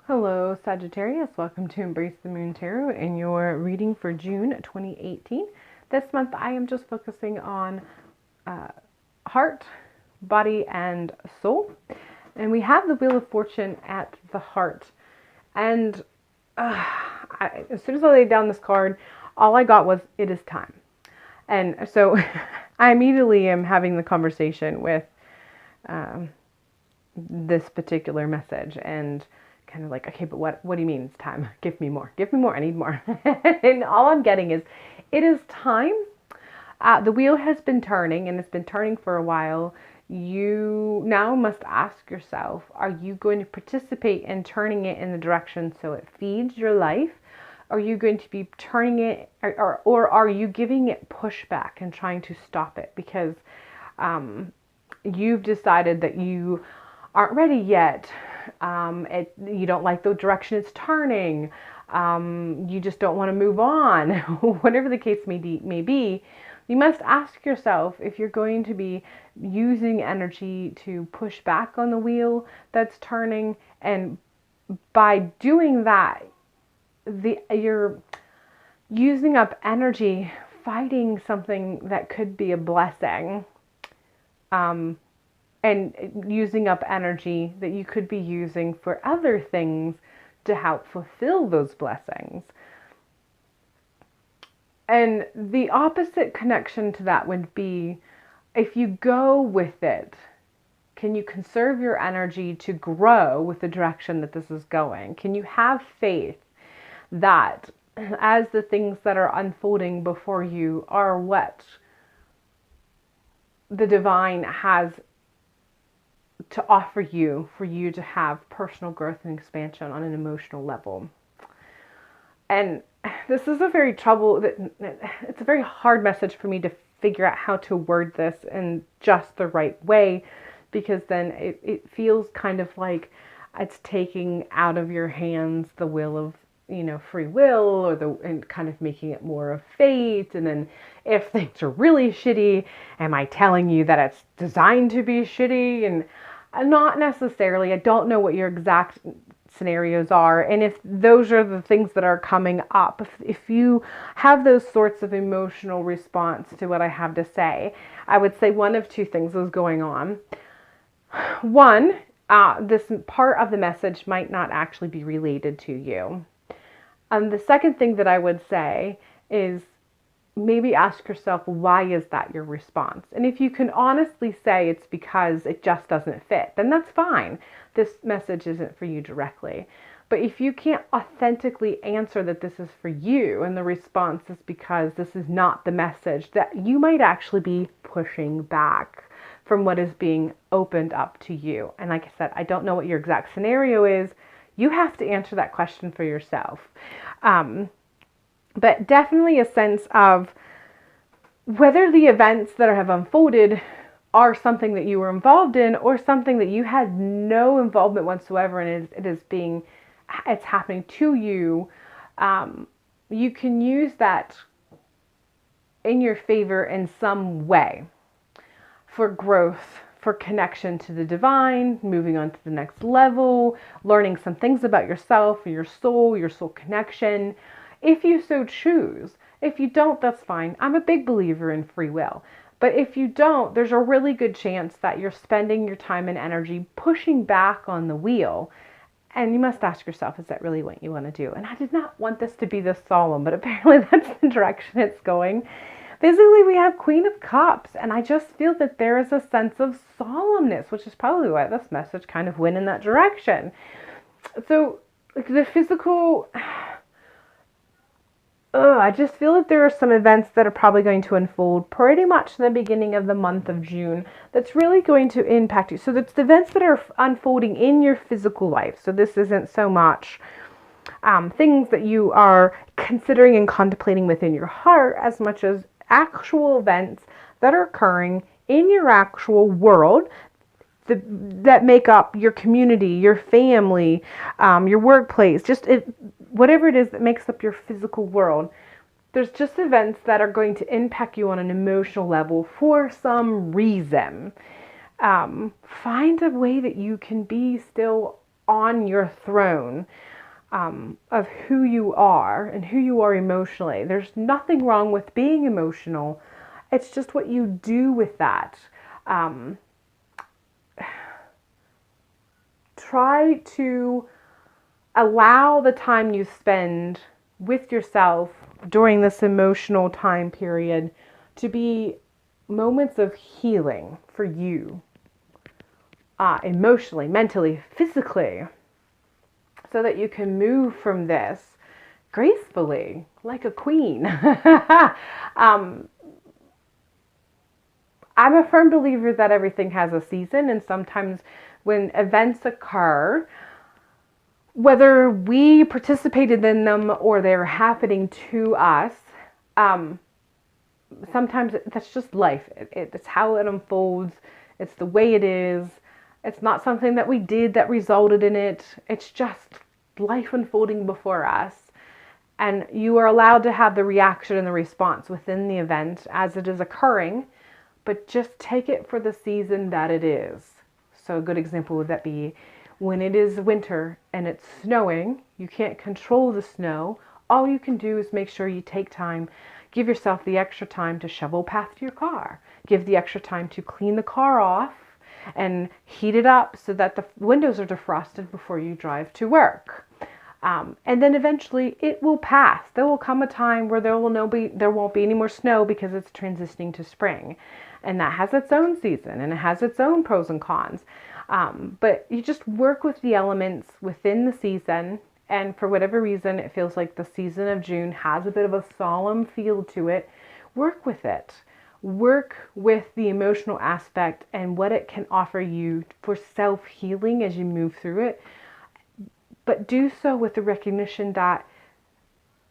Hello, Sagittarius. Welcome to Embrace the Moon Tarot and your reading for June 2018. This month I am just focusing on heart, body, and soul. And we have the Wheel of Fortune at the heart. And as soon as I laid down this card, all I got was, it is time. And so I immediately am having the conversation with this particular message and kind of like, okay, but what do you mean it's time? Give me more, I need more. And all I'm getting is, it is time. The wheel has been turning, and it's been turning for a while. You now must ask yourself, are you going to participate in turning it in the direction so it feeds your life? Are you going to be turning it, or are you giving it pushback and trying to stop it because you've decided that you aren't ready yet? You don't like the direction it's turning. You just don't want to move on. Whatever the case may be, you must ask yourself if you're going to be using energy to push back on the wheel that's turning. And by doing that, you're using up energy fighting something that could be a blessing. And using up energy that you could be using for other things to help fulfill those blessings. And the opposite connection to that would be, if you go with it, can you conserve your energy to grow with the direction that this is going? Can you have faith that as the things that are unfolding before you are what the divine has to offer you, for you to have personal growth and expansion on an emotional level? And this is it's a very hard message for me to figure out how to word this in just the right way, because then it feels kind of like it's taking out of your hands the will of, free will, and kind of making it more of fate. And then if things are really shitty, am I telling you that it's designed to be shitty? And not necessarily. I don't know what your exact scenarios are, and if those are the things that are coming up, if you have those sorts of emotional response to what I have to say, I would say one of two things is going on. One, this part of the message might not actually be related to you. The second thing that I would say is, maybe ask yourself, why is that your response? And if you can honestly say it's because it just doesn't fit, then that's fine. This message isn't for you directly. But if you can't authentically answer that this is for you, and the response is because this is not the message, that you might actually be pushing back from what is being opened up to you. And like I said, I don't know what your exact scenario is. You have to answer that question for yourself. But definitely a sense of whether the events that have unfolded are something that you were involved in, or something that you had no involvement whatsoever, and it's happening to you. You can use that in your favor in some way, for growth, for connection to the divine, moving on to the next level, learning some things about yourself, your soul connection, if you so choose. If you don't, that's fine. I'm a big believer in free will. But if you don't, there's a really good chance that you're spending your time and energy pushing back on the wheel. And you must ask yourself, is that really what you want to do? And I did not want this to be this solemn, but apparently that's the direction it's going. Basically, we have Queen of Cups, and I just feel that there is a sense of solemnness, which is probably why this message kind of went in that direction. So, the physical... I just feel that there are some events that are probably going to unfold pretty much in the beginning of the month of June that's really going to impact you. So it's the events that are unfolding in your physical life. So this isn't so much things that you are considering and contemplating within your heart, as much as actual events that are occurring in your actual world that make up your community, your family, your workplace, whatever it is that makes up your physical world. There's just events that are going to impact you on an emotional level for some reason. Find a way that you can be still on your throne of who you are and who you are emotionally. There's nothing wrong with being emotional. It's just what you do with that. Try to allow the time you spend with yourself during this emotional time period to be moments of healing for you, emotionally, mentally, physically, so that you can move from this gracefully, like a queen. I'm a firm believer that everything has a season, and sometimes when events occur, whether we participated in them or they're happening to us, sometimes that's just life. It's how it unfolds. It's the way it is. It's not something that we did that resulted in it. It's just life unfolding before us. And you are allowed to have the reaction and the response within the event as it is occurring, but just take it for the season that it is. So a good example would that be when it is winter and it's snowing, you can't control the snow. All you can do is make sure you take time, give yourself the extra time to shovel path to your car, give the extra time to clean the car off and heat it up so that the windows are defrosted before you drive to work. And then eventually it will pass. There will come a time where there won't be any more snow because it's transitioning to spring. And that has its own season and it has its own pros and cons. But you just work with the elements within the season. And for whatever reason, it feels like the season of June has a bit of a solemn feel to it. Work with it. Work with the emotional aspect and what it can offer you for self-healing as you move through it. But do so with the recognition that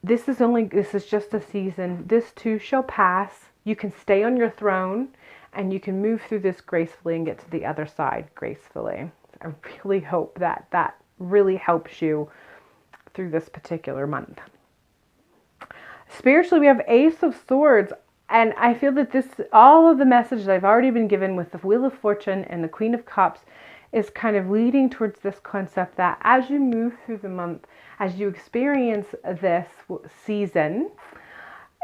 this is just a season. This too shall pass. You can stay on your throne and you can move through this gracefully and get to the other side gracefully. I really hope that that really helps you through this particular month. Spiritually, we have Ace of Swords. And I feel that all of the messages I've already been given with the Wheel of Fortune and the Queen of Cups is kind of leading towards this concept that as you move through the month, as you experience this season,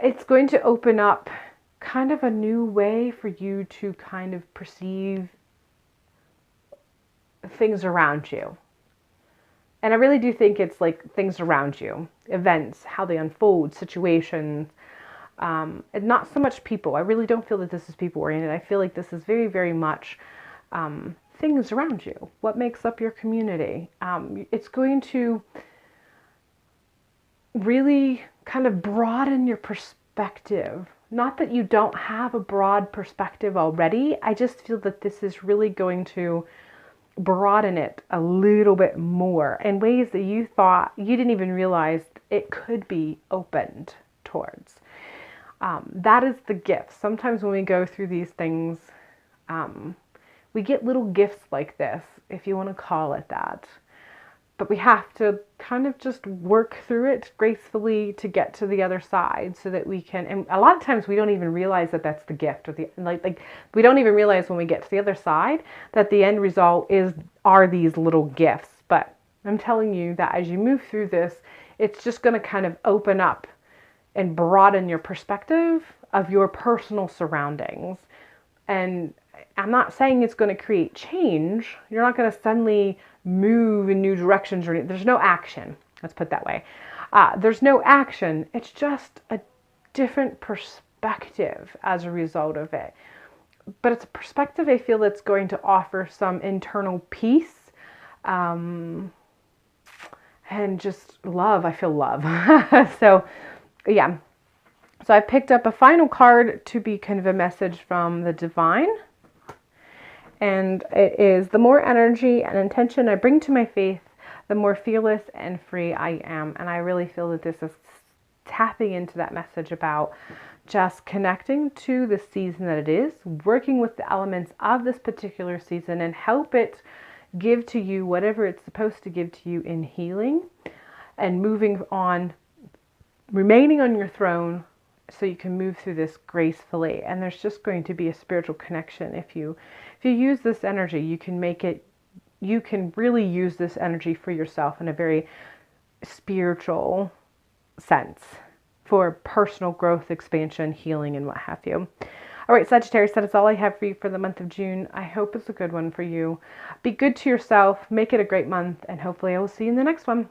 it's going to open up kind of a new way for you to kind of perceive things around you. And I really do think it's like things around you, events, how they unfold, situations, and not so much people. I really don't feel that this is people oriented. I feel like this is very, very much things around you. What makes up your community? It's going to really kind of broaden your perspective. Not that you don't have a broad perspective already. I just feel that this is really going to broaden it a little bit more in ways that you thought you didn't even realize it could be opened towards. That is the gift. Sometimes when we go through these things, we get little gifts like this, if you want to call it that. But we have to kind of just work through it gracefully to get to the other side so that we can, and a lot of times we don't even realize that that's the gift, or the like we don't even realize when we get to the other side that the end result are these little gifts. But I'm telling you that as you move through this, it's just going to kind of open up and broaden your perspective of your personal surroundings. And I'm not saying it's going to create change. You're not going to suddenly move in new directions or anything. There's no action. Let's put it that way. There's no action. It's just a different perspective as a result of it. But it's a perspective I feel that's going to offer some internal peace and just love. I feel love. So, yeah. So I picked up a final card to be kind of a message from the divine. And it is, the more energy and intention I bring to my faith, the more fearless and free I am. And I really feel that this is tapping into that message about just connecting to the season that it is, working with the elements of this particular season and help it give to you whatever it's supposed to give to you in healing, and moving on, remaining on your throne so you can move through this gracefully. And there's just going to be a spiritual connection. If you use this energy, you can make it you can really use this energy for yourself in a very spiritual sense for personal growth, expansion, healing, and what have you. All right, Sagittarius, that is all I have for you for the month of June. I hope it's a good one for you. Be good to yourself, make it a great month, and hopefully I will see you in the next one.